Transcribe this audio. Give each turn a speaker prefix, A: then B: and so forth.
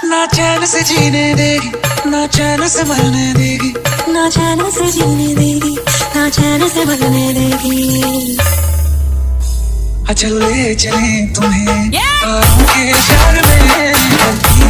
A: ना चैन से जीने देगी, ना चैन से मरने देगी,
B: ना चैन से जीने देगी, ना चैन से मरने देगी।
A: चल ले चले तुम्हें तारों के शहर में,